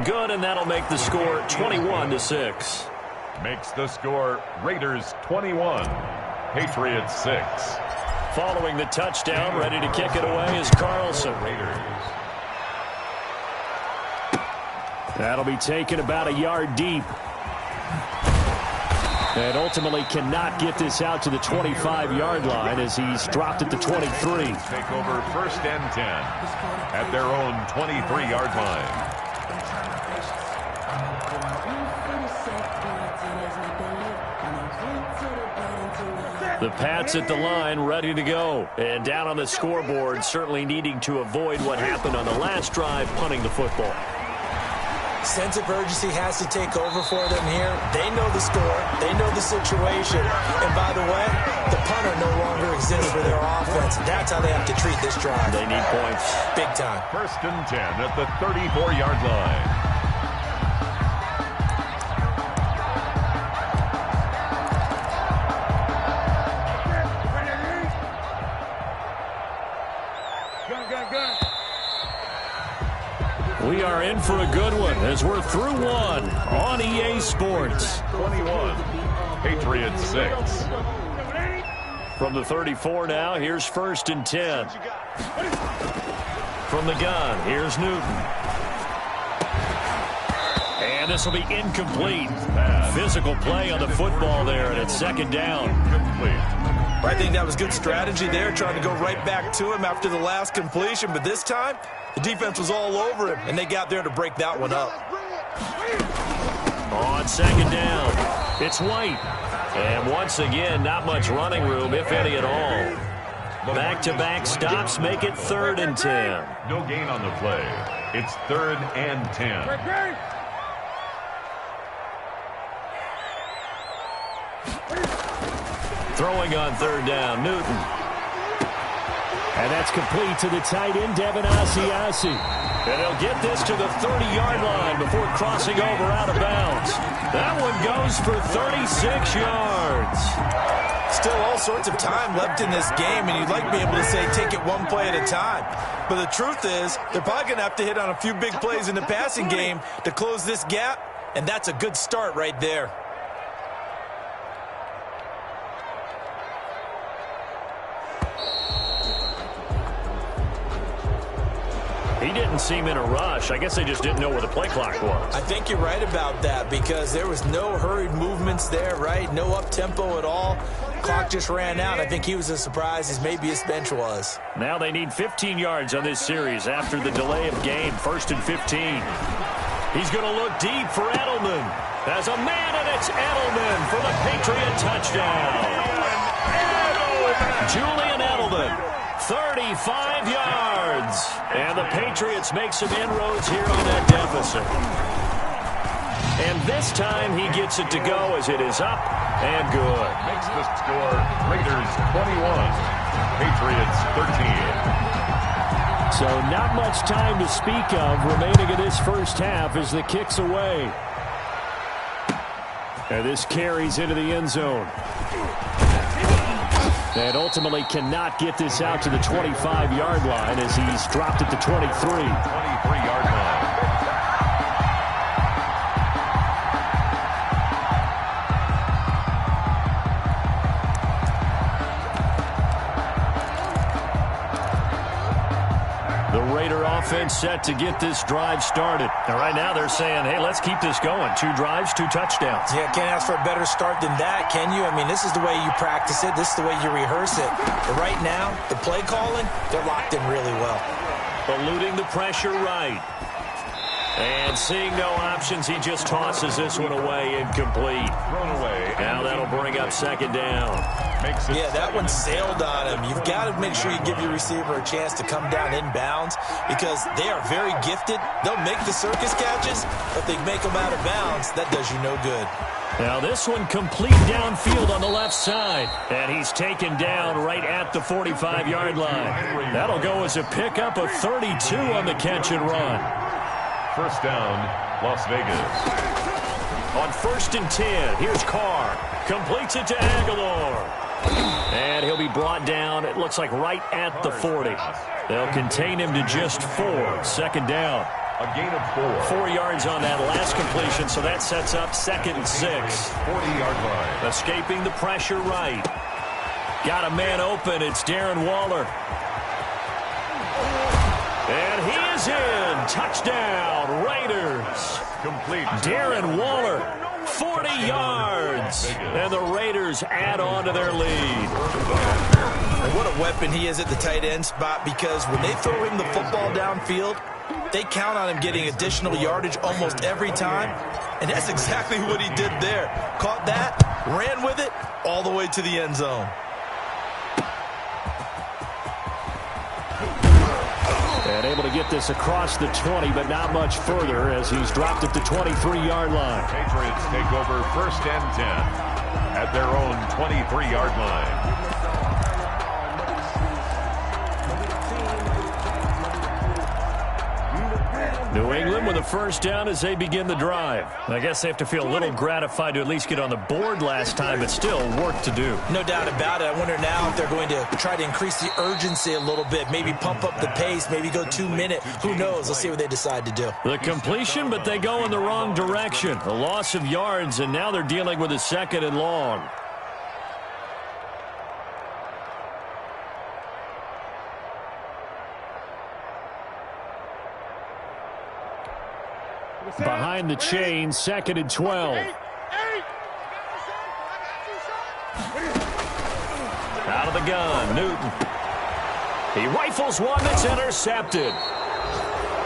good, and that'll make the score 21-6. Makes the score Raiders 21, Patriots 6. Following the touchdown, ready to kick it away is Carlson. Raiders. That'll be taken about a yard deep. And ultimately cannot get this out to the 25-yard line as he's dropped at the 23. Take over 1st and 10 at their own 23-yard line. The Pats at the line, ready to go. And down on the scoreboard, certainly needing to avoid what happened on the last drive, punting the football. Sense of urgency has to take over for them here. They know the score. They know the situation. And by the way, the punter no longer exists for their offense. That's how they have to treat this drive. They need points. Big time. 1st and 10 at the 34-yard line. We are in for a good one as we're through one on EA Sports. 21, Patriots 6. From the 34 now, here's 1st and 10. From the gun, here's Newton. And this will be incomplete. Physical play on the football there, and it's 2nd down. I think that was good strategy there, trying to go right back to him after the last completion. But this time, the defense was all over him, and they got there to break that one up. On 2nd down, it's White. And once again, not much running room, if any at all. Back-to-back stops make it 3rd and 10. No gain on the play. It's 3rd and 10. Throwing on 3rd down, Newton. And that's complete to the tight end, Devin Asiasi. And he'll get this to the 30-yard line before crossing over out of bounds. That one goes for 36 yards. Still all sorts of time left in this game, and you'd like to be able to say take it one play at a time. But the truth is, they're probably going to have to hit on a few big plays in the passing game to close this gap, and that's a good start right there. He didn't seem in a rush. I guess they just didn't know where the play clock was. I think you're right about that because there was no hurried movements there, right? No up-tempo at all. Clock just ran out. I think he was as surprised as maybe his bench was. Now they need 15 yards on this series after the delay of game. 1st and 15. He's going to look deep for Edelman. There's a man, and it's Edelman for the Patriot touchdown. Julian Edelman, 35 yards. And the Patriots make some inroads here on that deficit. And this time he gets it to go as it is up and good. Makes the score Raiders 21, Patriots 13. So not much time to speak of remaining in this first half as the kick's away. And this carries into the end zone. And ultimately cannot get this out to the 25-yard line as he's dropped at the 23. 23-yard line. The Raider offense set to get this drive started. And right now they're saying, hey, let's keep this going. 2 drives, 2 touchdowns. Yeah, can't ask for a better start than that, can you? I mean, this is the way you practice it. This is the way you rehearse it. But right now, the play calling, they're locked in really well. Eluding the pressure right. And seeing no options, he just tosses this one away incomplete. Thrown away. Now that'll bring up 2nd down. Yeah, that one sailed on him. You've got to make sure you give your receiver a chance to come down inbounds because they are very gifted. They'll make the circus catches, but they make them out of bounds. That does you no good. Now this one complete downfield on the left side. And he's taken down right at the 45-yard line. That'll go as a pickup of 32 on the catch and run. 1st down, Las Vegas. On 1st and 10, here's Carr. Completes it to Aguilar. And he'll be brought down, it looks like right at the 40. They'll contain him to just 4. 2nd down. A gain of 4. 4 yards on that last completion, so that sets up 2nd and 6. 40-yard line. Escaping the pressure right. Got a man open. It's Darren Waller. And he is in. Touchdown, Raiders. Complete. Darren Waller, 40 yards. And the Raiders add on to their lead. And what a weapon he is at the tight end spot, because when they throw him the football downfield, they count on him getting additional yardage almost every time. And that's exactly what he did there. Caught that, ran with it, all the way to the end zone. And able to get this across the 20, but not much further as he's dropped at the 23-yard line. Patriots take over 1st and 10 at their own 23-yard line. New England with a 1st down as they begin the drive. I guess they have to feel a little gratified to at least get on the board last time, but still work to do. No doubt about it. I wonder now if they're going to try to increase the urgency a little bit, maybe pump up the pace, maybe go 2-minute. Who knows? Let's see what they decide to do. The completion, but they go in the wrong direction. A loss of yards, and now they're dealing with a 2nd and long. Behind the chain, 2nd and 12. Out of the gun, Newton. He rifles one that's intercepted.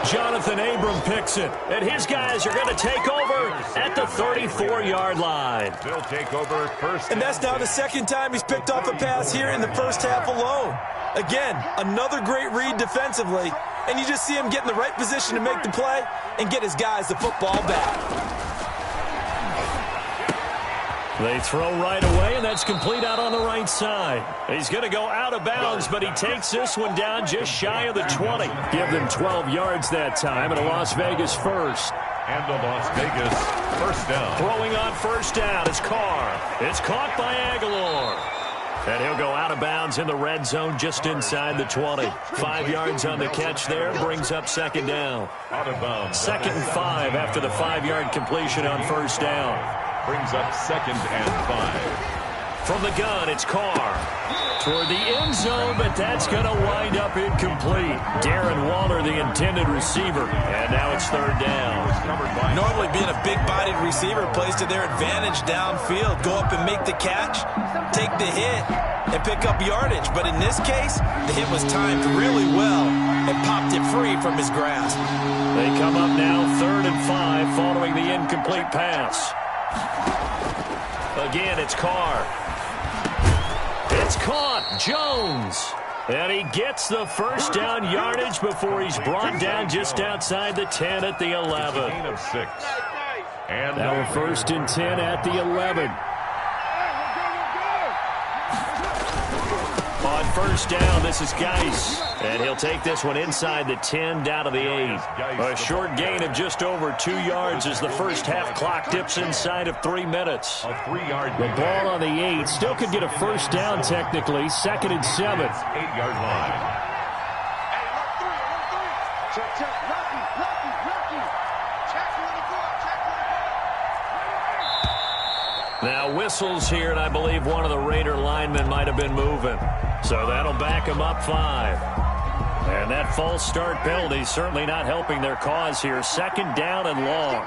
Jonathan Abram picks it, and his guys are going to take over at the 34-yard line. They'll take over 1st. And that's now the 2nd time he's picked off a pass here in the 1st half alone. Again, another great read defensively, and you just see him get in the right position to make the play and get his guys the football back. They throw right away, and that's complete out on the right side. He's going to go out of bounds, but he takes this one down just shy of the 20. Give them 12 yards that time, and a Las Vegas 1st. And a Las Vegas 1st down. Throwing on 1st down is Carr. It's caught by Aguilar. And he'll go out of bounds in the red zone just inside the 20. 5 yards on the catch there, brings up 2nd down. Out of bounds. 2nd and 5 after the 5-yard completion on 1st down. Brings up 2nd and 5. From the gun, it's Carr. Toward the end zone, but that's going to wind up incomplete. Darren Waller, the intended receiver. And now it's 3rd down. Normally being a big-bodied receiver plays to their advantage downfield. Go up and make the catch, take the hit, and pick up yardage. But in this case, the hit was timed really well and popped it free from his grasp. They come up now 3rd and 5 following the incomplete pass. Again, it's Carr. It's caught. Jones. And he gets the 1st down yardage before he's brought down just outside the 10 at the 11. Gain of 6. And now a 1st and 10 at the 11. On 1st down, this is Geis. And he'll take this one inside the 10 down to the 8. A short gain of just over 2 yards as the 1st half clock dips inside of 3 minutes. A 3-yard. The ball on the 8 still could get a 1st down technically. 2nd and 7. 8-yard line. Now whistles here, and I believe one of the Raider linemen might have been moving. So that'll back him up 5. And that false start penalty certainly not helping their cause here. 2nd down and long.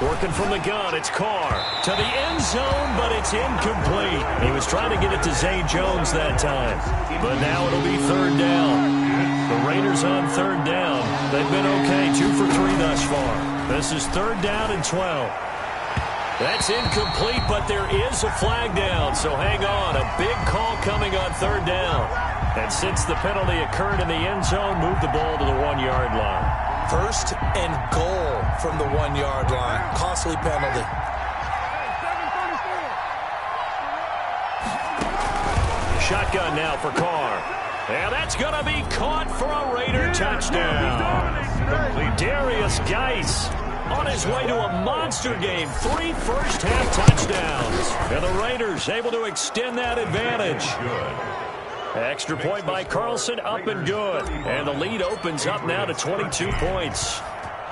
Working from the gun, it's Carr. To the end zone, but it's incomplete. He was trying to get it to Zay Jones that time. But now it'll be 3rd down. The Raiders on 3rd down. They've been okay, 2 for 3 thus far. This is 3rd down and 12. That's incomplete, but there is a flag down, so hang on. A big call coming on 3rd down. And since the penalty occurred in the end zone, move the ball to the 1-yard line. 1st and goal from the 1-yard line. Costly penalty. Shotgun now for Carr. And that's going to be caught for a Raider touchdown. Darius Geis on his way to a monster game. 3 first-half touchdowns. And the Raiders able to extend that advantage. Extra point by Carlson, up and good. And the lead opens up now to 22 points.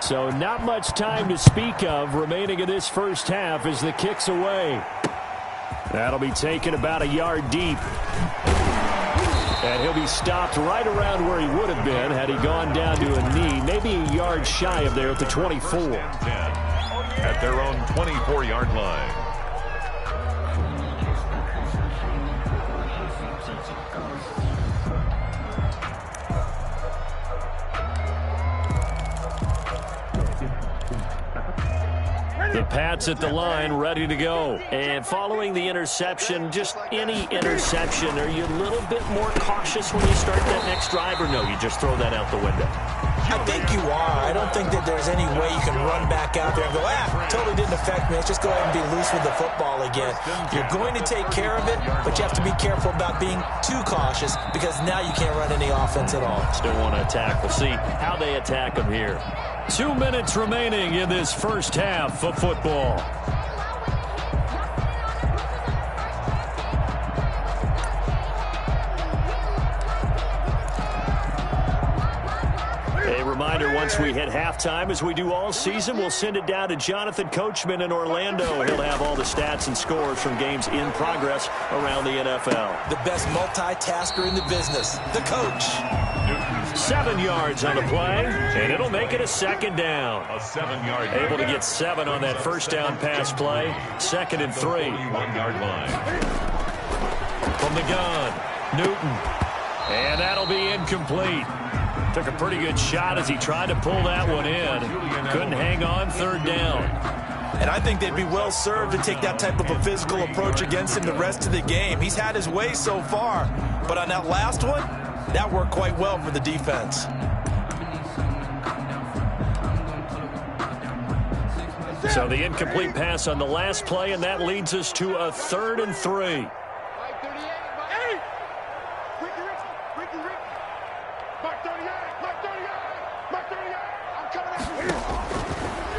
So not much time to speak of remaining in this first half as the kick's away. That'll be taken about a yard deep. And he'll be stopped right around where he would have been had he gone down to a knee, maybe a yard shy of there at the 24. At their own 24-yard line. The Pats at the line, ready to go. And following the interception, just any interception, are you a little bit more cautious when you start that next drive, or no, you just throw that out the window? I think you are. I don't think that there's any way you can run back out there and go, totally didn't affect me. Let's just go ahead and be loose with the football again. You're going to take care of it, but you have to be careful about being too cautious because now you can't run any offense at all. Still want to attack. We'll see how they attack them here. 2 minutes remaining in this first half of football. A reminder, once we hit halftime, as we do all season, we'll send it down to Jonathan Coachman in Orlando. He'll have all the stats and scores from games in progress around the NFL. The best multitasker in the business, the coach. 7 yards on the play, and it'll make it a second down. A 7-yard. Able to get 7 on that first down pass play. 2nd and 3. 41-yard line. From the gun, Newton. And that'll be incomplete. Took a pretty good shot as he tried to pull that one in. Couldn't hang on, 3rd down. And I think they'd be well served to take that type of a physical approach against him the rest of the game. He's had his way so far, but on that last one, that worked quite well for the defense. So the incomplete pass on the last play, and that leads us to a 3rd and 3.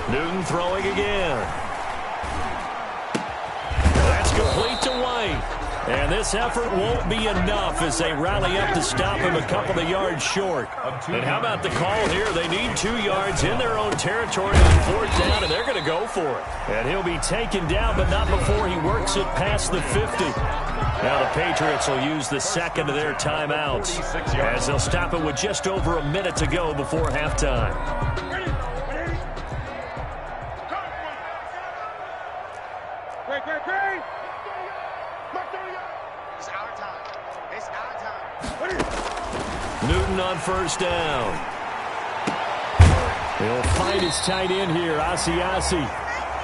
Newton throwing again. That's complete to White. And this effort won't be enough as they rally up to stop him a couple of yards short. And how about the call here? They need 2 yards in their own territory on 4th down, and they're going to go for it. And he'll be taken down, but not before he works it past the 50. Now the Patriots will use the second of their timeouts as they'll stop it with just over a minute to go before halftime. Newton on 1st down. He'll find his tight end here, Asiasi.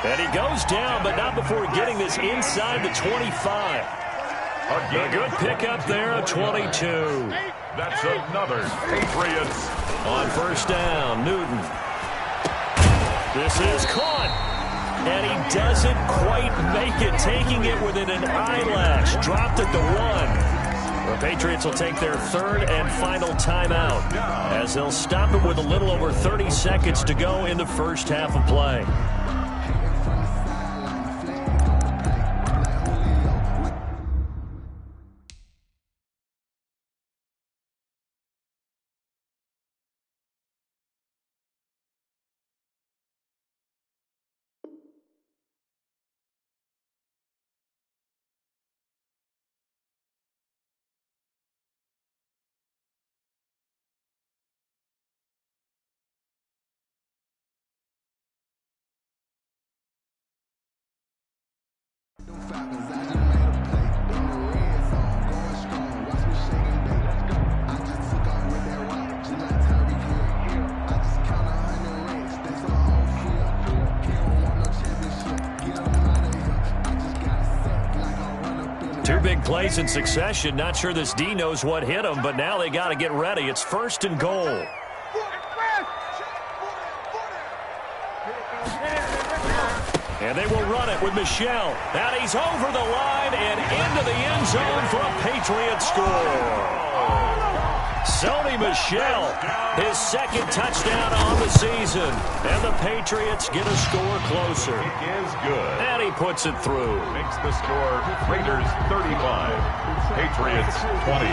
And he goes down, but not before getting this inside the 25. A good pickup there, a 22. That's another Patriots. On 1st down, Newton. This is caught. And he doesn't quite make it, taking it within an eyelash. Dropped at the 1. The Patriots will take their 3rd and final timeout as they'll stop it with a little over 30 seconds to go in the first half of play. Two big plays in succession. Not sure this D knows what hit him, but now they got to get ready. It's 1st and goal. And they will run it with Michel. And he's over the line and into the end zone for a Patriot score. Sony Michel, his second touchdown on the season. And the Patriots get a score closer. It is good. And he puts it through. Makes the score Raiders 35, Patriots 20.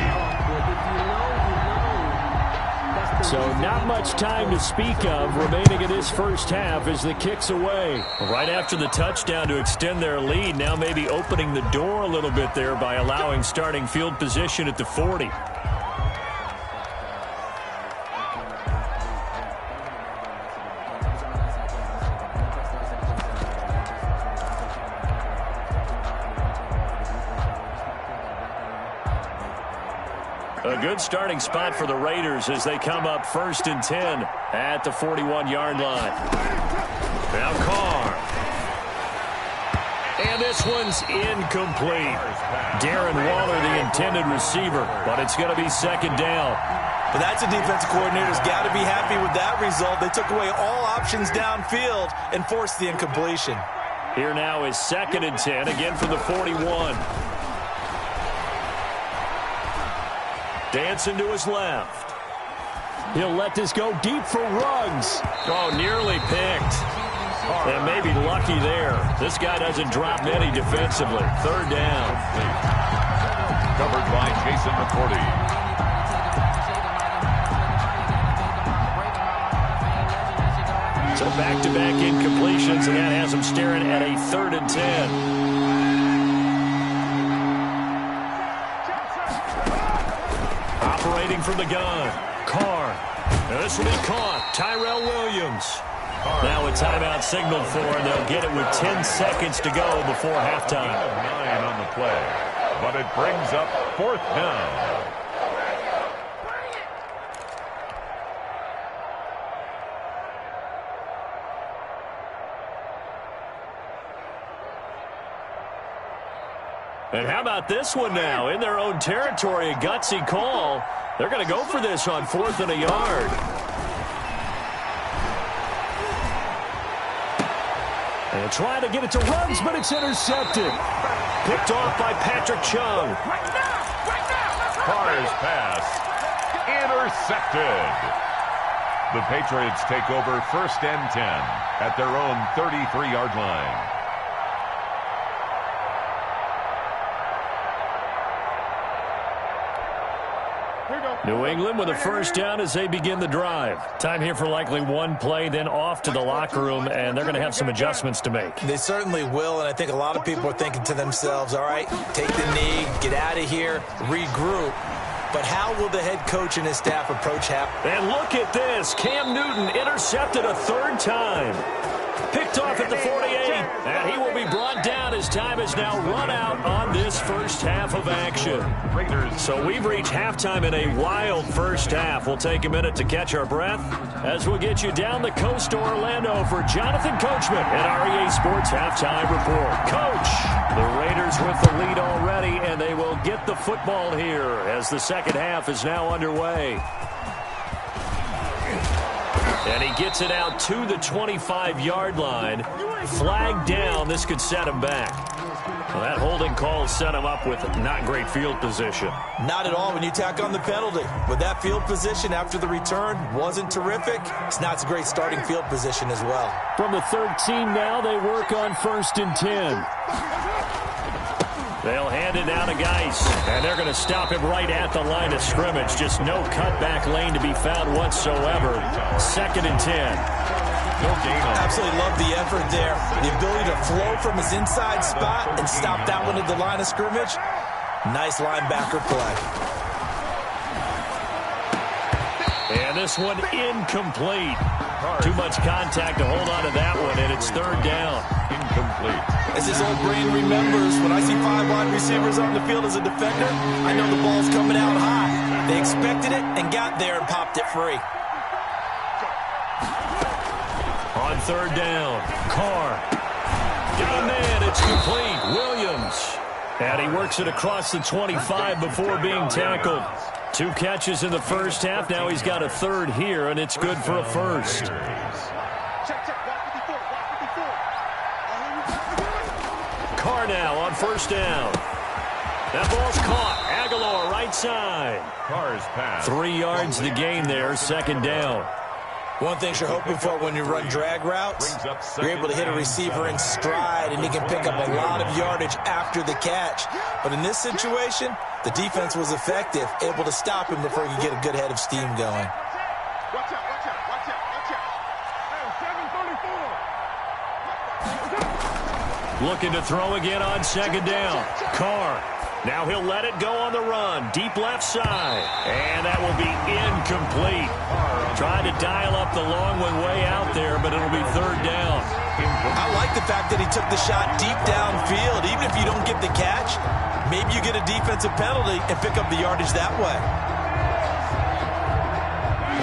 So not much time to speak of remaining in this first half as the kick's away. Right after the touchdown to extend their lead, now maybe opening the door a little bit there by allowing starting field position at the 40. A good starting spot for the Raiders as they come up 1st and 10 at the 41-yard line. Now Carr. And this one's incomplete. Darren Waller, the intended receiver, but it's going to be 2nd down. But that's a defensive coordinator's got to be happy with that result. They took away all options downfield and forced the incompletion. Here now is 2nd and 10, again from the 41. Dancing to his left. He'll let this go deep for Ruggs. Oh, nearly picked. And maybe lucky there. This guy doesn't drop many defensively. 3rd down. Covered by Jason McCourty. So back-to-back incompletions, and that has him staring at a 3rd and 10. Operating from the gun. Carr. Now this will be caught. Tyrell Williams. Now a timeout signaled for, and they'll get it with 10 seconds to go before halftime. 9 on the play, but it brings up 4th down. And how about this one now? In their own territory, a gutsy call. They're going to go for this on 4th and a yard. And trying to get it to Ruggs, but it's intercepted. Picked off by Patrick Chung. Carr's pass intercepted. The Patriots take over 1st and 10 at their own 33-yard line. New England with a 1st down as they begin the drive. Time here for likely one play, then off to the locker room, and they're going to have some adjustments to make. They certainly will, and I think a lot of people are thinking to themselves, all right, take the knee, get out of here, regroup. But how will the head coach and his staff approach half? And look at this. Cam Newton intercepted a 3rd time. Picked off at the 48, and he will be brought down as time is now run out on this first half of action. So we've reached halftime in a wild first half. We'll take a minute to catch our breath as we'll get you down the coast to Orlando for Jonathan Coachman at our EA Sports Halftime Report. Coach, the Raiders with the lead already, and they will get the football here as the second half is now underway. And he gets it out to the 25-yard line. Flag down. This could set him back. Well, that holding call set him up with not great field position. Not at all when you tack on the penalty. But that field position after the return wasn't terrific. It's not a great starting field position as well. From the 13 now, they work on 1st and 10. They'll hand it down to Geis, and they're going to stop him right at the line of scrimmage. Just no cutback lane to be found whatsoever. 2nd and 10. No gain on. Absolutely love the effort there. The ability to flow from his inside spot and stop that one at the line of scrimmage. Nice linebacker play. And this one incomplete. Too much contact to hold on to that one, and it's 3rd down. Incomplete. As his old brain remembers, when I see 5 wide receivers on the field as a defender, I know the ball's coming out high. They expected it and got there and popped it free. On 3rd down, Carr. Got a man, it's complete. Williams. And he works it across the 25 before being tackled. 2 catches in the first half. Now he's got a 3rd here, and it's good for a 1st. Carr now on 1st down. That ball's caught. Aguilar, right side. Carr's pass. 3 yards the gain there, second down. One thing you're hoping for when you run drag routes, you're able to hit a receiver in stride, and he can pick up a lot of yardage after the catch. But in this situation, the defense was effective, able to stop him before he could get a good head of steam going. Watch out. Hey, 734. Looking to throw again on second down. Carr. Now he'll let it go on the run. Deep left side. And that will be incomplete. Trying to dial up the long one way out there, but it'll be third down. I like the fact that he took the shot deep downfield. Even if you don't get the catch, maybe you get a defensive penalty and pick up the yardage that way.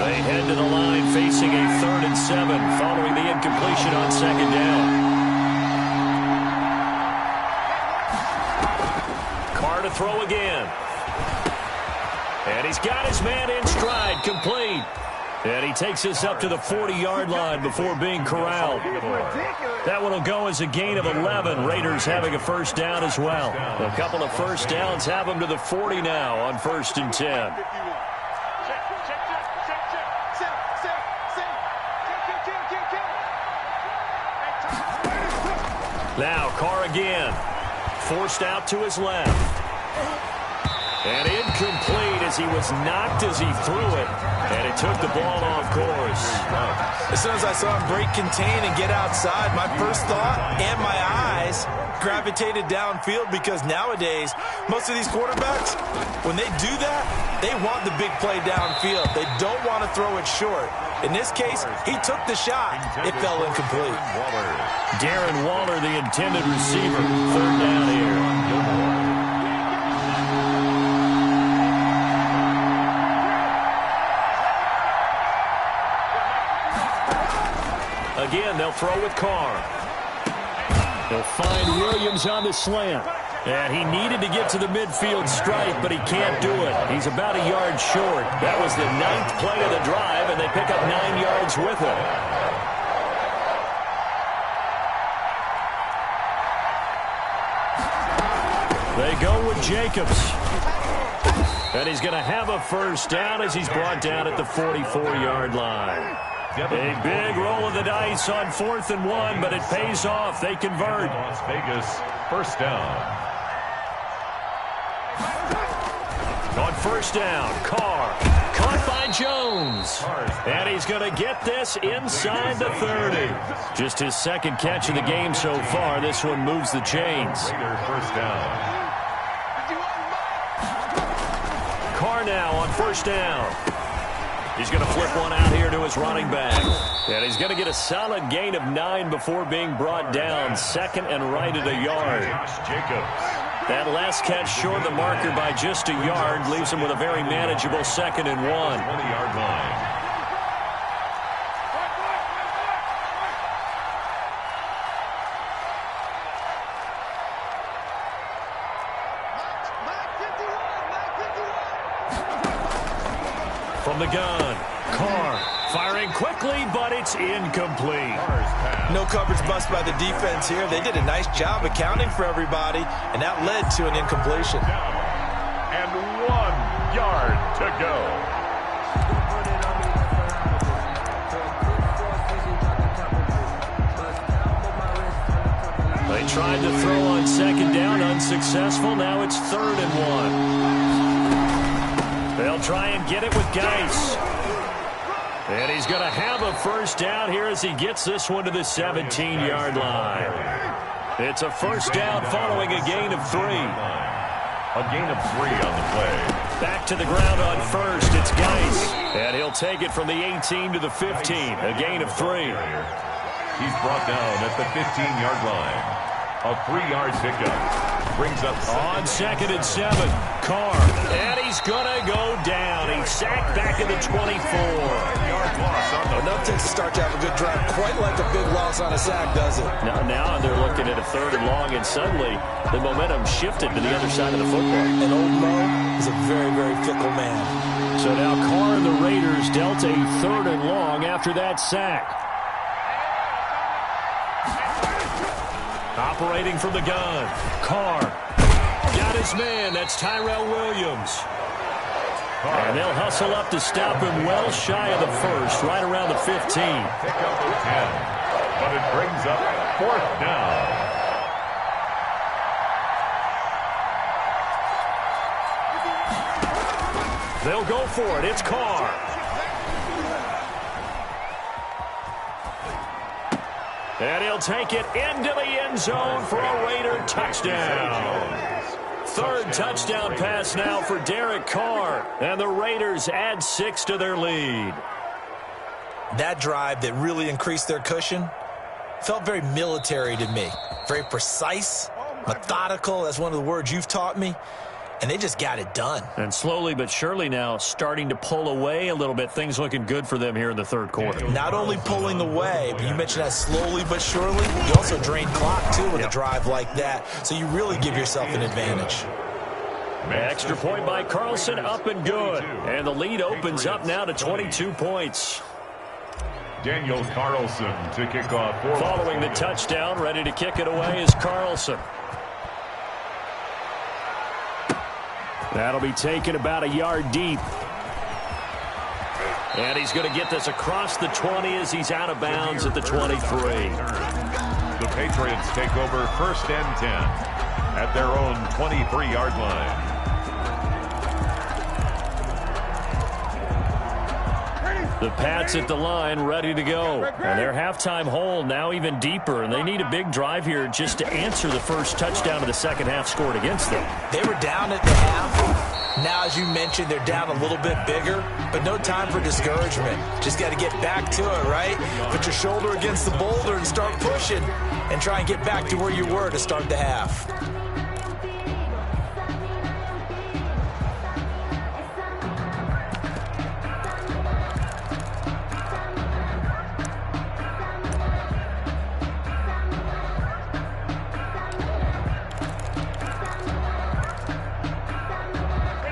They head to the line facing a 3rd and 7 following the incompletion on second down. Carr to throw again. And he's got his man in stride, complete. And he takes us up to the 40-yard line before being corralled. That one will go as a gain of 11. Raiders having a first down as well. A couple of first downs have them to the 40 now on 1st and 10. Now Carr again. Forced out to his left. And incomplete as he was knocked as he threw it. And it took the ball off course. As soon as I saw him break contain and get outside, my first thought and my eyes gravitated downfield, because nowadays, most of these quarterbacks, when they do that, they want the big play downfield. They don't want to throw it short. In this case, he took the shot. It fell incomplete. Darren Waller, the intended receiver. Third down here. Again, they'll throw with Carr. They'll find Williams on the slant. And he needed to get to the midfield stripe, but he can't do it. He's about a yard short. That was the 9th play of the drive, and they pick up 9 yards with it. They go with Jacobs. And he's going to have a first down as he's brought down at the 44-yard line. A big roll of the dice on 4th and 1, but it pays off. They convert. Las Vegas, first down. On first down, Carr. Caught by Jones. And he's going to get this inside the 30. Just his 2nd catch of the game so far. This one moves the chains. Raiders, first down. Carr now on first down. He's going to flip one out here to his running back. And he's going to get a solid gain of 9 before being brought down. 2nd and right at a yard. Jacobs. That last catch short of the marker by just a yard leaves him with a very manageable 2nd and 1. 20-yard line. From the gun, Carr firing quickly, but it's incomplete. No coverage bust by the defense here. They did a nice job accounting for everybody, and that led to an incompletion. And 1 yard to go. They tried to throw on second down, unsuccessful. Now it's 3rd and 1. They'll try and get it with Geis. And he's going to have a first down here as he gets this one to the 17-yard line. It's a first down following a gain of 3. A gain of 3 on the play. Back to the ground on first. It's Geis. And he'll take it from the 18 to the 15. A gain of 3. He's brought down at the 15-yard line. A 3-yard pickup. Brings up on 2nd and 7. Carr. And he's going to go down. He's sacked back at the 24. Enough to start to have a good drive. Quite like a big loss on a sack, does it? Now they're looking at a 3rd and long, and suddenly the momentum shifted to the other side of the football. And old Mo is a very, very fickle man. So now Carr and the Raiders dealt a 3rd and long after that sack. Operating from the gun. Carr got his man. That's Tyrell Williams. And they'll hustle up to stop him well shy of the first, right around the 15. Pick up the 10, but it brings up 4th down. They'll go for it. It's Carr. And he'll take it into the end zone for a Raider touchdown. 3rd touchdown pass now for Derek Carr. And the Raiders add 6 to their lead. That drive that really increased their cushion felt very military to me. Very precise, methodical. That's one of the words you've taught me. And they just got it done. And slowly but surely now starting to pull away a little bit. Things looking good for them here in the 3rd quarter. Not only pulling away, but you mentioned that slowly but surely. You also drain clock, too, with a drive like that. So you really give yourself an advantage. Extra point by Carlson, up and good. And the lead opens up now to 22 points. Daniel Carlson to kick off. Following the touchdown, ready to kick it away is Carlson. That'll be taken about a yard deep. And he's going to get this across the 20 as he's out of bounds at the 23. The Patriots take over 1st and 10 at their own 23-yard line. The Pats at the line ready to go. And their halftime hole now even deeper. And they need a big drive here just to answer the first touchdown of the second half scored against them. They were down at the half. Now, as you mentioned, they're down a little bit bigger. But no time for discouragement. Just got to get back to it, right? Put your shoulder against the boulder and start pushing. And try and get back to where you were to start the half.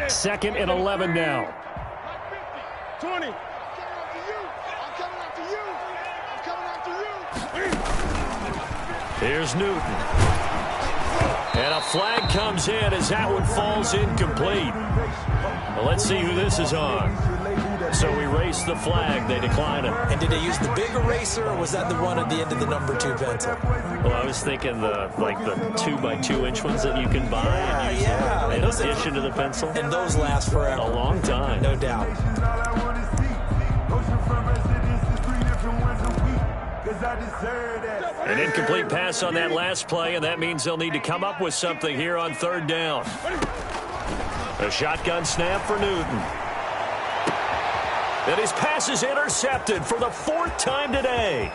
Second and 11 now. 20. I'm coming after you. Here's Newton. And a flag comes in as that one falls incomplete. Well, let's see who this is on. So erase the flag. They decline it. And did they use the big eraser, or was that the one at the end of the number 2 pencil? Well, I was thinking the 2x2-inch ones that you can buy and use in addition to the pencil. And those last forever. A long time. No doubt. An incomplete pass on that last play, and that means they'll need to come up with something here on 3rd down. A shotgun snap for Newton. And his pass is intercepted for the 4th time today.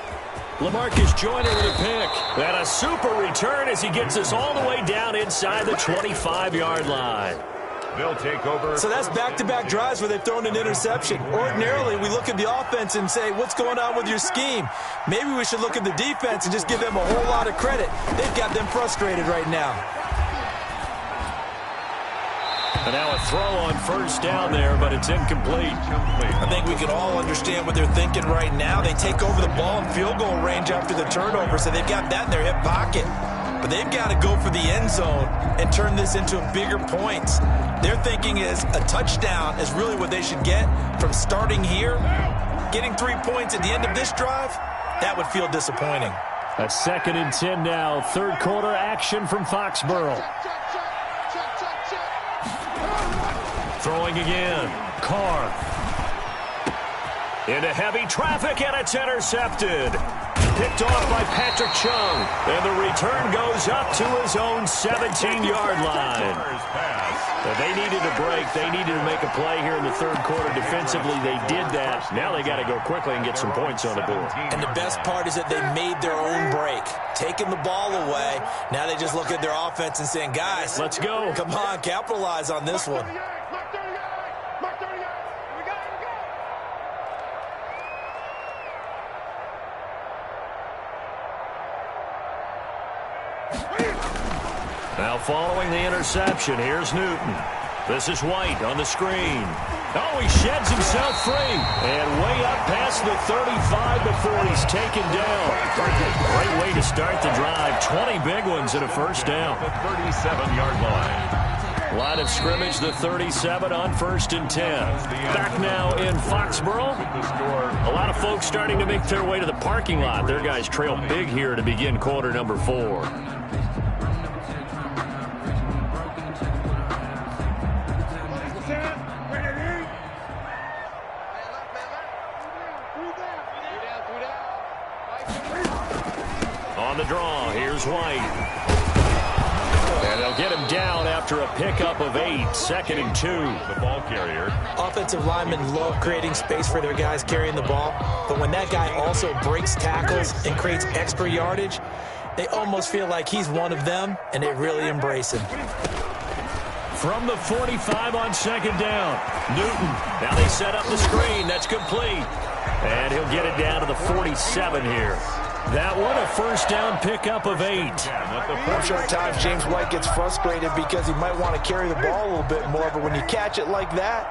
LaMarcus Joyner with a pick. And a super return as he gets us all the way down inside the 25-yard line. They'll take over. So that's back-to-back drives where they've thrown an interception. Ordinarily, we look at the offense and say, what's going on with your scheme? Maybe we should look at the defense and just give them a whole lot of credit. They've got them frustrated right now. And now a throw on 1st down there, but it's incomplete. I think we can all understand what they're thinking right now. They take over the ball in field goal range after the turnover, so they've got that in their hip pocket. But they've got to go for the end zone and turn this into bigger points. Their thinking is a touchdown is really what they should get from starting here. Getting 3 points at the end of this drive, that would feel disappointing. A 2nd and 10 now. 3rd quarter action from Foxborough. Throwing again. Carr. Into heavy traffic, and it's intercepted. Picked off by Patrick Chung. And the return goes up to his own 17-yard line. But they needed a break. They needed to make a play here in the 3rd quarter. Defensively, they did that. Now they got to go quickly and get some points on the board. And the best part is that they made their own break. Taking the ball away. Now they just look at their offense and saying, guys, let's go. Come on, capitalize on this one. Now following the interception, here's Newton. This is White on the screen. Oh, he sheds himself free. And way up past the 35 before he's taken down. Great way to start the drive. 20 big ones and a 1st down. The 37-yard line. Line of scrimmage, the 37 on 1st and 10. Back now in Foxborough. A lot of folks starting to make their way to the parking lot. Their guys trail big here to begin quarter number 4. On the draw, here's White. And they'll get him down after a pickup of 8, 2nd and 2. The ball carrier. Offensive linemen love creating space for their guys carrying the ball, but when that guy also breaks tackles and creates extra yardage, they almost feel like he's one of them, and they really embrace him. From the 45 on 2nd down, Newton. Now they set up the screen. That's complete. And he'll get it down to the 47 here. That one, a first down pickup of 8. I'm sure at times James White gets frustrated because he might want to carry the ball a little bit more, but when you catch it like that,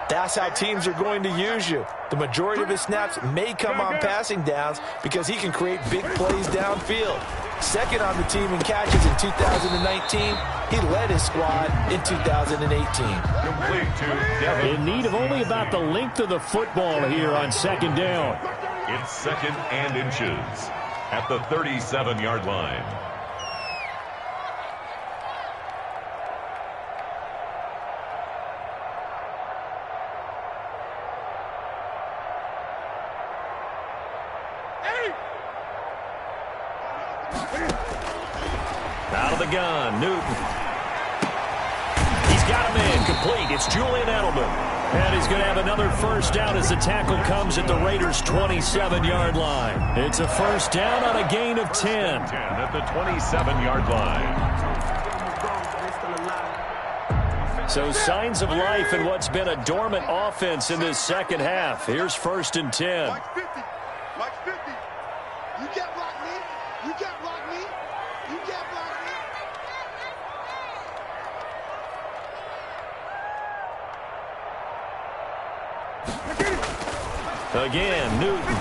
that's how teams are going to use you. The majority of his snaps may come on passing downs because he can create big plays downfield. Second on the team in catches in 2019. He led his squad in 2018. In need of only about the length of the football here on 2nd down. It's 2nd and inches at the 37-yard line. Out of the gun, Newton. He's got him in, complete. It's Julian Edelman. And he's going to have another first down as the tackle comes at the Raiders' 27-yard line. It's a first down on a gain of 10. 10 at the 27-yard line. So signs of life in what's been a dormant offense in this second half. Here's 1st and 10. Mike 50. Mike 50. You can't block me. You can't block me. You can't block me. Again, Newton.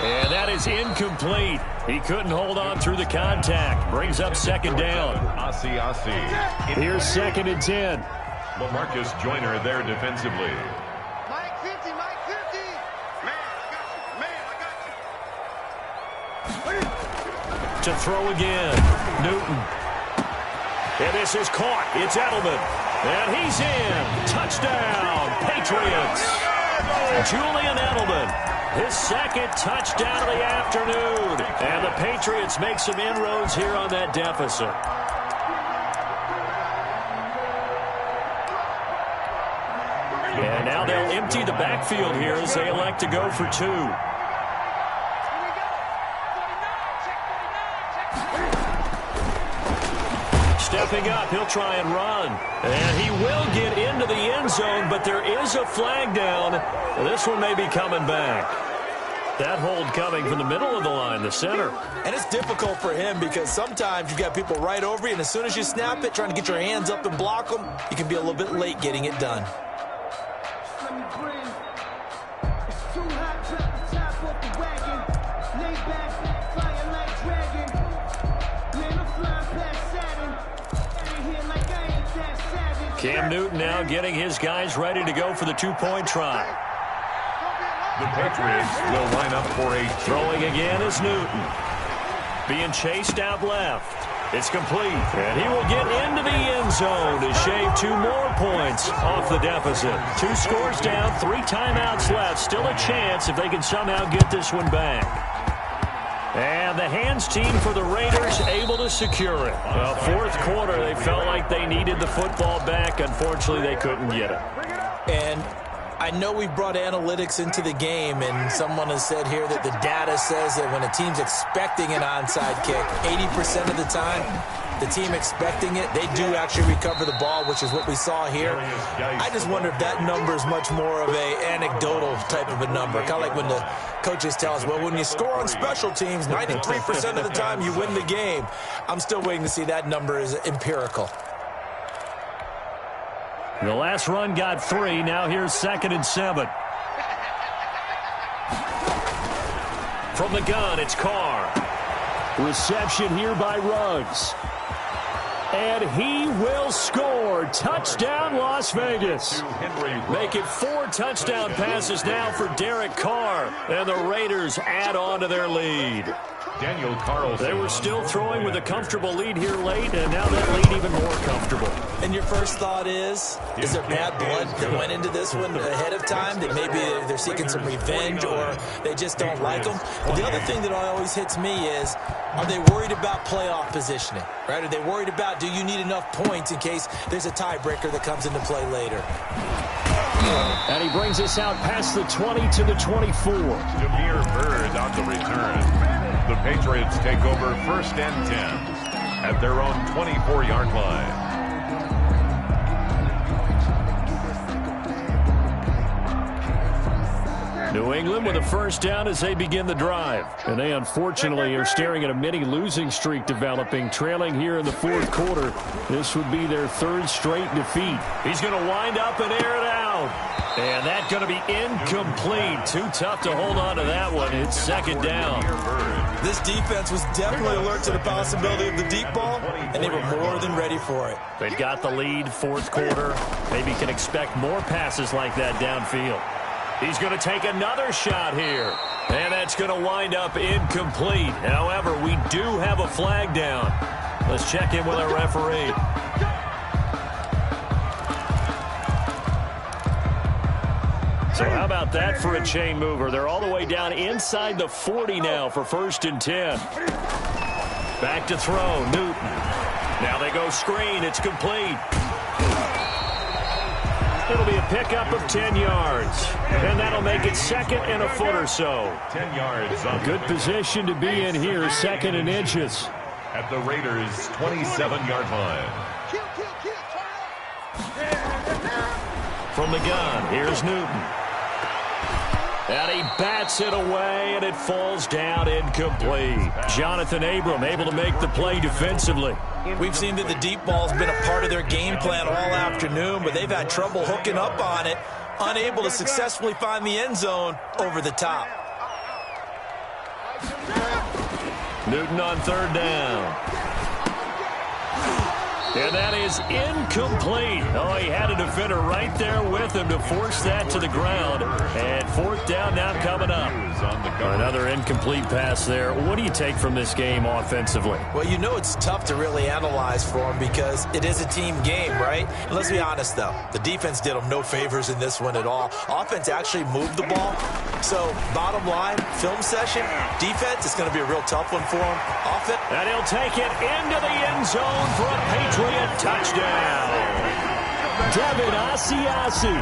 And that is incomplete. He couldn't hold on through the contact. Brings up 2nd down. Here's 2nd and 10. LaMarcus Joyner there defensively. Mike 50, Mike 50. Man, I got you. To throw again, Newton. And this is caught. It's Edelman. And he's in. Touchdown, Patriots. Julian Edelman, his 2nd touchdown of the afternoon. And the Patriots make some inroads here on that deficit. And now they'll empty the backfield here as they elect to go for 2. Stepping up, he'll try and run. And he will get into the end zone, but there is a flag down. This one may be coming back. That hold coming from the middle of the line, the center. And it's difficult for him because sometimes you got people right over you, and as soon as you snap it, trying to get your hands up and block them, you can be a little bit late getting it done. Cam Newton now getting his guys ready to go for the 2-point try. The Patriots will line up for a throwing again is Newton. Being chased out left. It's complete. And he will get into the end zone to shave 2 more points off the deficit. 2 scores down, 3 timeouts left. Still a chance if they can somehow get this one back. And the hands team for the Raiders able to secure it. Well, 4th quarter, they felt like they needed the football back. Unfortunately, they couldn't get it. And I know we brought analytics into the game, and someone has said here that the data says that when a team's expecting an onside kick, 80% of the time, the team expecting it, they do actually recover the ball, which is what we saw here. I just wonder if that number is much more of a anecdotal type of a number. Kind of like when the coaches tell us, well, when you score on special teams, 93% of the time you win the game. I'm still waiting to see that number is empirical. The last run got 3. Now here's 2nd and 7. From the gun, it's Carr. Reception here by Ruggs. And he will score. Touchdown, Las Vegas. Make it 4 touchdown passes now for Derek Carr. And the Raiders add on to their lead. Daniel Carlson. They were still throwing with a comfortable lead here late, and now that lead even more comfortable. And your first thought is there bad blood that went into this one ahead of time, that maybe they're seeking some revenge or they just don't like them? But the other thing that always hits me is, are they worried about playoff positioning? Right? Are they worried about, do you need enough points in case there's a tiebreaker that comes into play later? And he brings us out past the 20 to the 24. Jameer Byrd on the return. The Patriots take over 1st and 10 at their own 24-yard line. New England with a first down as they begin the drive. And they unfortunately are staring at a mini losing streak developing, trailing here in the 4th quarter. This would be their 3rd straight defeat. He's going to wind up and air it out. And that's going to be incomplete. Too tough to hold on to that one. It's 2nd down. This defense was definitely alert to the possibility of the deep ball, and they were more than ready for it. They've got the lead, 4th quarter. Maybe can expect more passes like that downfield. He's going to take another shot here. And that's going to wind up incomplete. However, we do have a flag down. Let's check in with our referee. So how about that for a chain mover? They're all the way down inside the 40 now for 1st and 10. Back to throw, Newton. Now they go screen. It's complete. It'll be a pickup of 10 yards. And that'll make it 2nd and a foot or so. 10 yards. On good position to be in here, 2nd and inches. At the Raiders' 27-yard line. From the gun, here's Newton. And he bats it away, and it falls down incomplete. Jonathan Abram able to make the play defensively. We've seen that the deep ball's been a part of their game plan all afternoon, but they've had trouble hooking up on it, unable to successfully find the end zone over the top. Newton on 3rd down. And that is incomplete. Oh, he had a defender right there with him to force that to the ground. And 4th down now coming up. Another incomplete pass there. What do you take from this game offensively? Well, you know it's tough to really analyze for them because it is a team game, right? And let's be honest, though. The defense did them no favors in this one at all. Offense actually moved the ball. So, bottom line, film session, defense is going to be a real tough one for them. Offense. And he'll take it into the end zone for a Patriot touchdown. Devin Asiasi,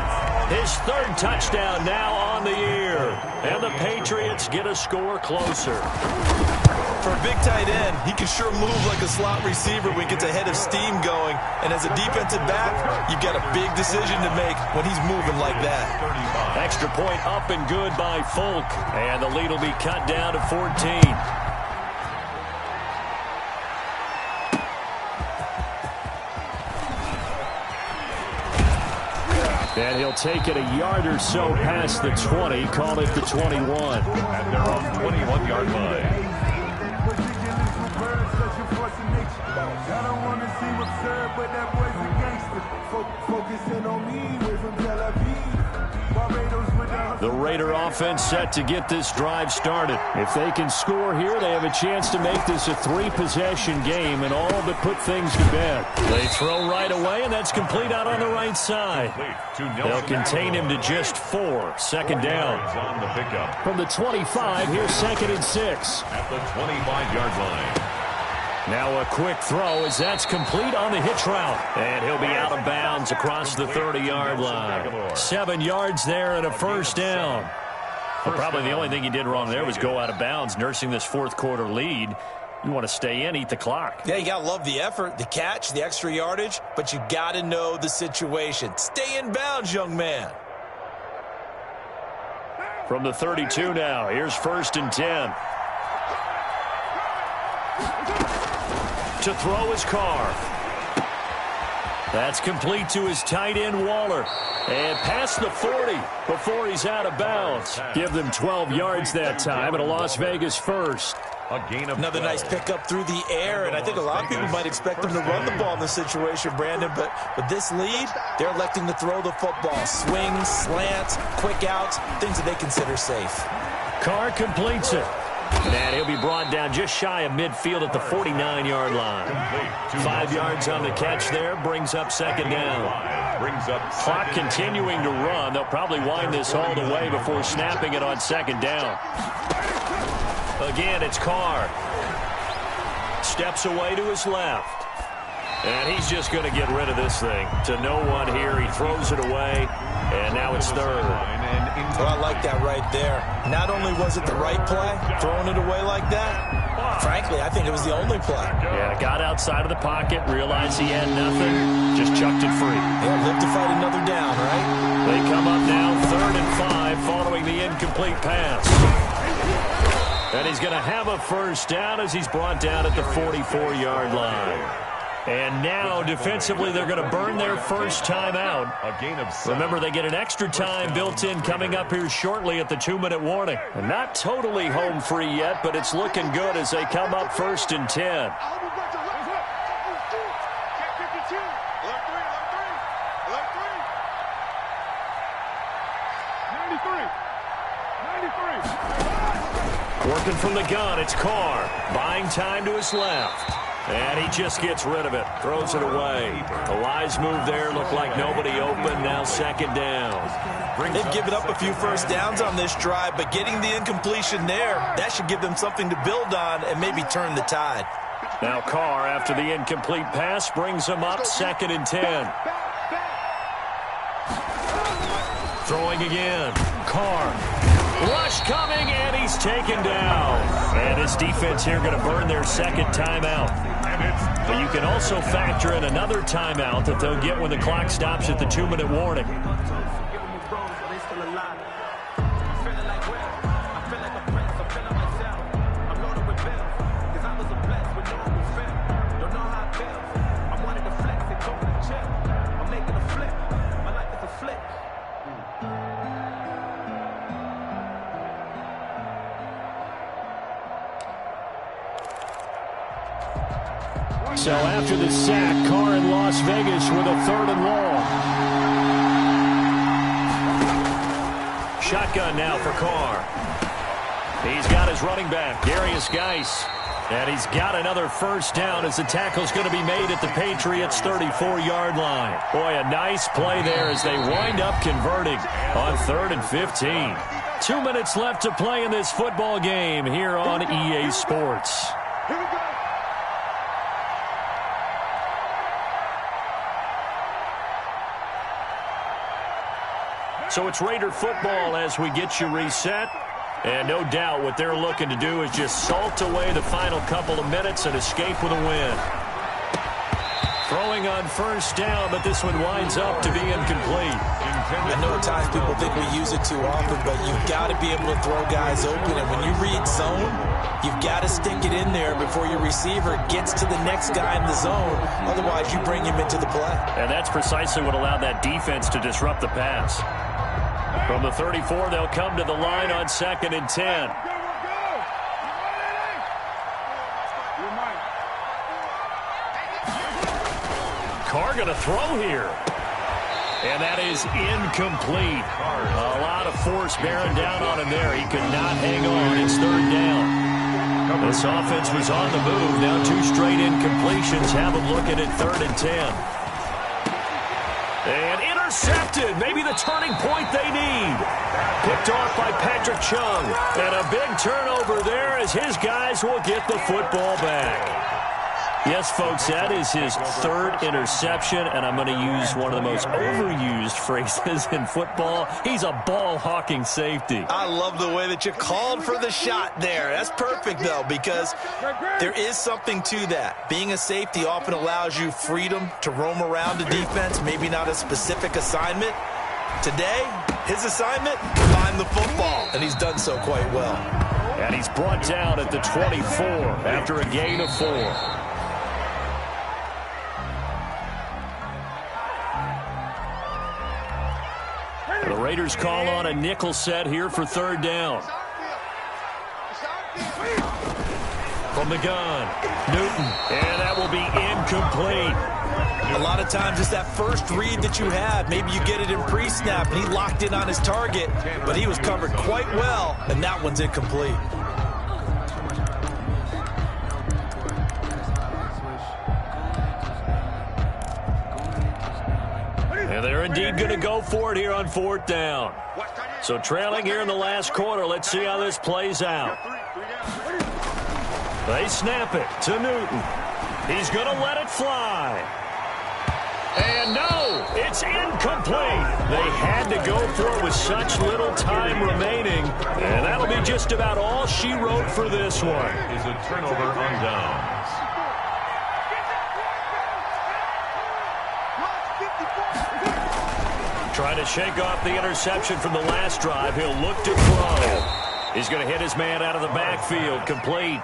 his 3rd touchdown now on the year. And the Patriots get a score closer. For a big tight end, he can sure move like a slot receiver when he gets a head of steam going. And as a defensive back, you've got a big decision to make when he's moving like that. Extra point up and good by Folk. And the lead will be cut down to 14. And he'll take it a yard or so past the 20, call it the 21. At their own 21-yard line. The Raider offense set to get this drive started. If they can score here, they have a chance to make this a 3-possession game and all but put things to bed. They throw right away, and that's complete out on the right side. They'll contain him to just 4. 2nd down. On the pickup. From the 25, here's 2nd and 6. At the 25-yard line. Now a quick throw as that's complete on the hitch route. And he'll be out of bounds across the 30-yard line. 7 yards there and a 1st down. Well, probably the only thing he did wrong there was go out of bounds, nursing this 4th quarter lead. You want to stay in, eat the clock. Yeah, you got to love the effort, the catch, the extra yardage, but you got to know the situation. Stay in bounds, young man. From the 32 now, here's 1st and 10. To throw his Carr. That's complete to his tight end, Waller. And past the 40 before he's out of bounds. Give them 12 yards that time and a Las Vegas 1st. A gain of Another 12. nice pickup through the air, and I think a lot of people might expect them to run the ball in this situation, Brandon, but with this lead, they're electing to throw the football. Swings, slants, quick outs, things that they consider safe. Carr completes it. And he'll be brought down just shy of midfield at the 49-yard line. 5 yards on the catch there, brings up second down. Clock continuing to run. They'll probably wind this all the way before snapping it on second down. Again, it's Carr. Steps away to his left. And he's just going to get rid of this thing. To no one here. He throws it away. And now it's third. Well, I like that right there. Not only was it the right play, throwing it away like that, frankly, I think it was the only play. Yeah, got outside of the pocket, realized he had nothing, just chucked it free. Yeah, live to fight another down, right? They come up now 3rd and 5 following the incomplete pass. And he's going to have a first down as he's brought down at the 44-yard line. And now, defensively, they're going to burn their first time out. Remember, they get an extra time built in coming up here shortly at the 2-minute warning. And not totally home free yet, but it's looking good as they come up 1st and 10. Working from the gun, it's Carr. Buying time to his left. And he just gets rid of it. Throws it away. A wise move there. Looked like nobody open. Now second down. They've given up a few first downs on this drive, but getting the incompletion there, that should give them something to build on and maybe turn the tide. Now Carr, after the incomplete pass, brings them up 2nd and 10. Throwing again. Carr. Rush coming, and he's taken down. And his defense here going to burn their second timeout. But you can also factor in another timeout that they'll get when the clock stops at the 2-minute warning. So after the sack, Carr in Las Vegas with a 3rd and long. Shotgun now for Carr. He's got his running back, Darius Geis. And he's got another first down as the tackle's going to be made at the Patriots' 34-yard line. Boy, a nice play there as they wind up converting on 3rd and 15. 2 minutes left to play in this football game here on EA Sports. Here we go. So it's Raider football as we get you reset. And no doubt what they're looking to do is just salt away the final couple of minutes and escape with a win. Throwing on first down, but this one winds up to be incomplete. I know at times people think we use it too often, but you've got to be able to throw guys open. And when you read zone, you've got to stick it in there before your receiver gets to the next guy in the zone. Otherwise, you bring him into the play. And that's precisely what allowed that defense to disrupt the pass. From the 34, they'll come to the line on 2nd and 10. Carr going to throw here. And that is incomplete. A lot of force bearing down on him there. He could not hang on. It's 3rd down. This offense was on the move. Now 2 straight incompletions have them looking at 3rd and 10. And intercepted. Maybe the turning point they need. Picked off by Patrick Chung. And a big turnover there as his guys will get the football back. Yes, folks, that is his 3rd interception, and I'm going to use one of the most overused phrases in football. He's a ball-hawking safety. I love the way that you called for the shot there. That's perfect, though, because there is something to that. Being a safety often allows you freedom to roam around the defense, maybe not a specific assignment. Today, his assignment, find the football, and he's done so quite well. And he's brought down at the 24 after a gain of 4. The Raiders call on a nickel set here for 3rd down. From the gun, Newton, and that will be incomplete. A lot of times it's that first read that you have. Maybe you get it in pre-snap, and he locked in on his target, but he was covered quite well, and that one's incomplete. And they're indeed going to go for it here on 4th down. So trailing here in the last quarter. Let's see how this plays out. They snap it to Newton. He's going to let it fly. And no, it's incomplete. They had to go for it with such little time remaining. And that'll be just about all she wrote for this one. Is a turnover on downs. Trying to shake off the interception from the last drive. He'll look to throw. He's going to hit his man out of the backfield. Complete.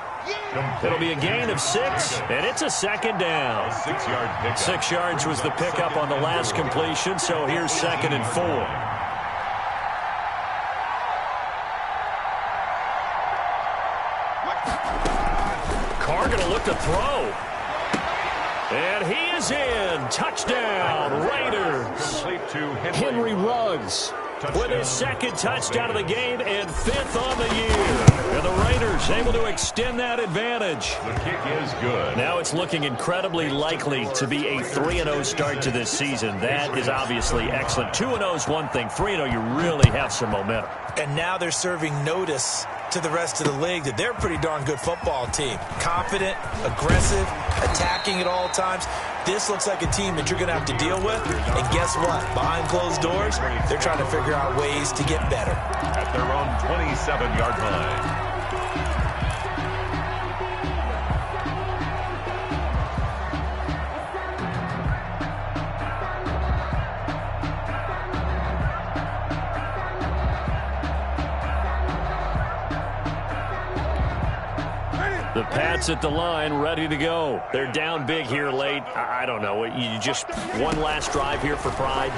It'll be a gain of 6, and it's a 2nd down. 6-yard pickup. 6 yards was the pickup on the last completion, so here's 2nd and 4. Carr going to look to throw. And he is in. Touchdown, Raiders. Henry Ruggs with his 2nd touchdown of the game and 5th on the year. And the Raiders able to extend that advantage. The kick is good. Now it's looking incredibly likely to be a 3-0 start to this season. That is obviously excellent. 2-0 is one thing. 3-0, you really have some momentum. And now they're serving notice to the rest of the league that they're a pretty darn good football team. Confident, aggressive, attacking at all times. This looks like a team that you're going to have to deal with. And guess what? Behind closed doors, they're trying to figure out ways to get better. At their own 27-yard line. The Pats at the line, ready to go. They're down big here late. I don't know. You just one last drive here for pride?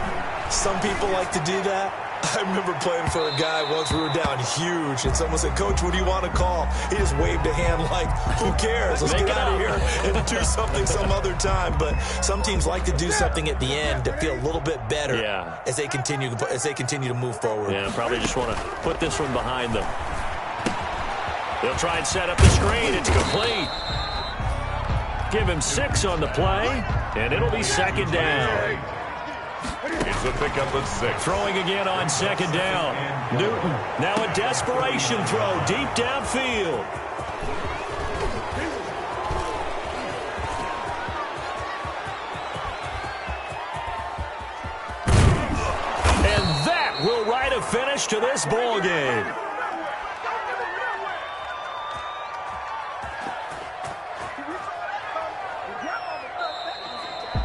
Some people like to do that. I remember playing for a guy once. We were down huge, and someone said, "Coach, what do you want to call?" He just waved a hand like, "Who cares? Let's get out of here and do something some other time." But some teams like to do something at the end to feel a little bit better as they continue to move forward. Yeah, probably just want to put this one behind them. They'll try and set up the screen. It's complete. Give him 6 on the play, and it'll be 2nd down. It's a pickup of 6. Throwing again on 2nd down. Newton, now a desperation throw deep downfield. And that will write a finish to this ball game.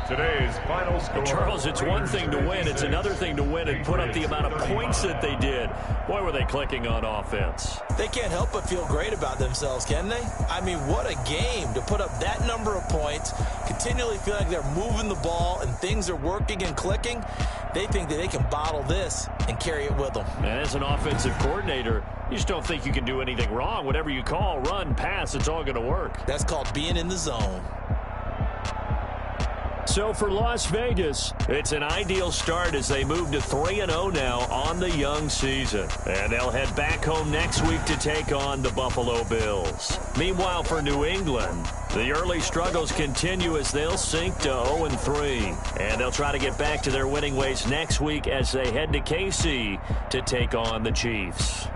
Today's final score. Charles, it's one thing to win. It's another thing to win and put up the amount of points that they did. Boy, were they clicking on offense. They can't help but feel great about themselves, can they? I mean, what a game to put up that number of points, continually feel like they're moving the ball and things are working and clicking. They think that they can bottle this and carry it with them. And as an offensive coordinator, you just don't think you can do anything wrong. Whatever you call, run, pass, it's all going to work. That's called being in the zone. So for Las Vegas, it's an ideal start as they move to 3-0 now on the young season. And they'll head back home next week to take on the Buffalo Bills. Meanwhile, for New England, the early struggles continue as they'll sink to 0-3. And they'll try to get back to their winning ways next week as they head to KC to take on the Chiefs.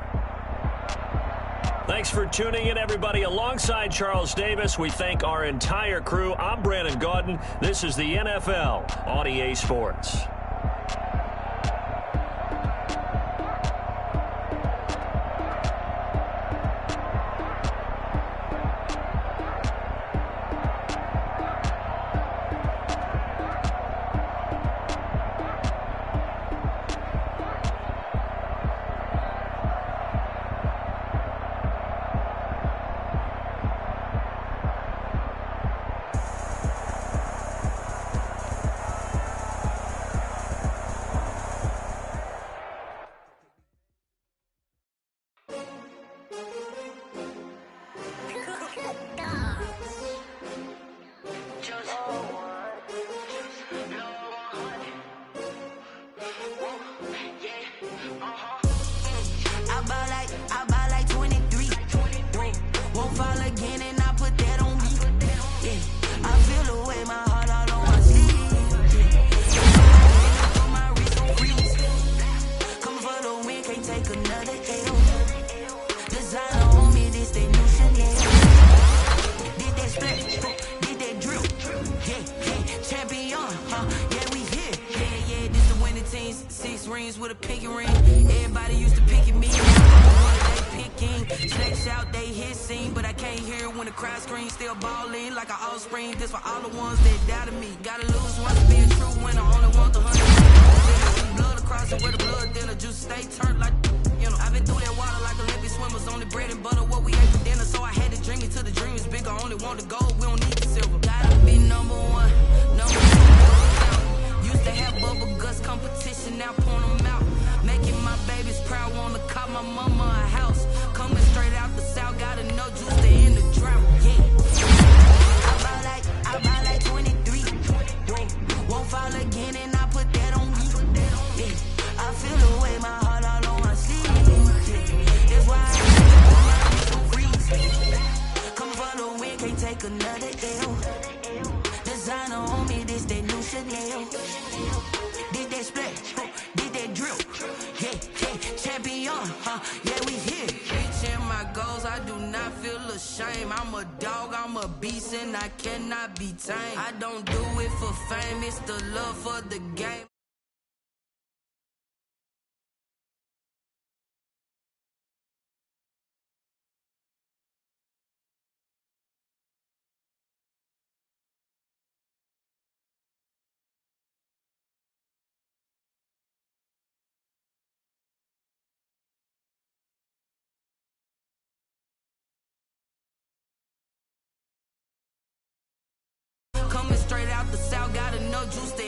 Thanks for tuning in, everybody. Alongside Charles Davis, we thank our entire crew. I'm Brandon Gaudin. This is the NFL on EA Sports. jeans with a pinky ring. Everybody used to pick at me. They picking. Snakes out, they hissing. But I can't hear it when the crowd screams. Still balling like an offspring. This for all the ones that doubted me. Gotta lose once being true when I only want the 100. Blood across it where the blood then the juice stay turned like, you know. I've been through that water like Olympic swimmers. Only bread and butter what we ate for dinner. So I had to dream it till the dream is bigger. Only want the gold, we don't need the silver. Gotta be number one, number two. Used to have bubble guts competition, now point them out. Making my babies proud, wanna cop my mama a house. Coming straight out the south, gotta know juice to end the drought. Yeah. I bought like 23. Whoa. Won't fall again and I put that on me. Yeah. I feel the way my heart all on my sleeve. Yeah. That's why I so freeze. Come for the win, can't take another L. Designer on me, this that new Chanel. Did that split, did that drill. Yeah, champion, yeah, we here. Reaching my goals, I do not feel ashamed. I'm a dog, I'm a beast, and I cannot be tamed. I don't do it for fame, it's the love for the game. Coming straight out the south, gotta know juice to